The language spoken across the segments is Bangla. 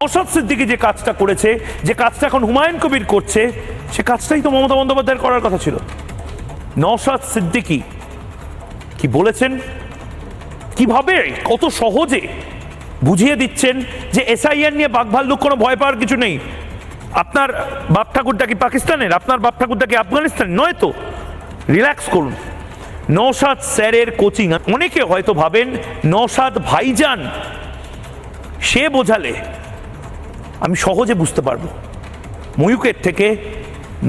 নওশাদ সিদ্দিকী যে কাজটা করেছে, যে কাজটা এখন হুমায়ুন কবির করছে, সে কাজটাই তো মমতা বন্দ্যোপাধ্যায়ের করার কথা ছিল। নওশাদ সিদ্দিকী কি বলেছেন, কিভাবে কত সহজে বুঝিয়ে দিচ্ছেন যে এসআইআর নিয়ে বাঘভাল্লুক, কোনো ভয় পাওয়ার কিছু নেই। আপনার বাপ ঠাকুরটা কি পাকিস্তানের, আপনার বাপ ঠাকুরটা কি আফগানিস্তানের নয় তো, রিল্যাক্স করুন। নওশাদ স্যারের কোচিং, অনেকে হয়তো ভাবেন নওশাদ ভাইজান সে বোঝালে আমি সহজে বুঝতে পারবো। ময়ূকের থেকে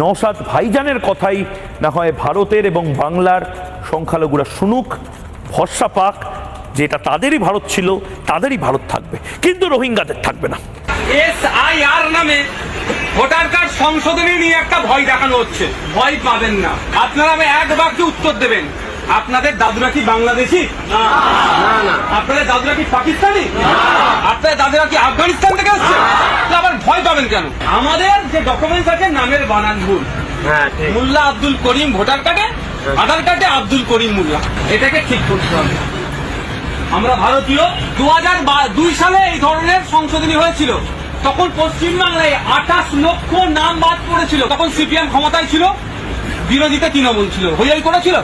নওশাদ ভাইজানের কথাই না হয় ভারতের এবং বাংলার সংখ্যালঘুরা শুনুক, ভরসা পাক, যেটা তাদেরই ভারত ছিল, তাদেরই ভারত থাকবে, কিন্তু রোহিঙ্গাদের থাকবে না। এসআইআর নামে ভোটার কার্ড সংশোধনী নিয়ে একটা ভয় দেখানো হচ্ছে। ভয় পাবেন না, আপনারা আমি এক বাক্যে উত্তর দেবেন। আপনাদের দাদুরা কি বাংলাদেশি? না না। আপনাদের দাদুরা কি পাকিস্তানি? না। আপনাদের দাদুরা কি আফগানিস্তান থেকে আসছে? আবার ভয় পাবেন কেন? আমাদের যে ডকুমেন্টস আছে নামের বানান ভুল। মোল্লা আব্দুল করিম ভোটার কার্ডে, আধার কার্ডে আব্দুল করিম মোল্লা, এটাকে ঠিক করতে হবে। আমরা ভারতীয়। 2002 সালে এই ধরনের সংশোধনী হয়েছিল, তখন পশ্চিমবাংলায় 28 লক্ষ নাম বাদ পড়েছিল। তখন সিপিএম ক্ষমতায় ছিল, বিরোধীতে তৃণমূল ছিল, হইয়াই করেছিল।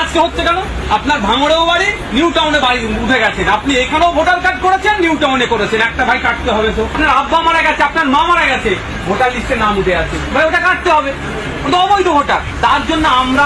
আজকে হচ্ছে কেন? আপনার ভাঙড়েও বাড়ি, নিউ টাউনে বাড়ি উঠে গেছেন, আপনি এখানেও ভোটার কার্ড করেছেন, নিউ টাউনে করেছেন, একটা ভাই কাটতে হবে তো। আপনার আব্বা মারা গেছে, আপনার মা মারা গেছে, ভোটার লিস্টে নাম উঠে আছে, ভাই ওটা কাটতে হবে, ওটা অবৈধ ভোটার। তার জন্য আমরা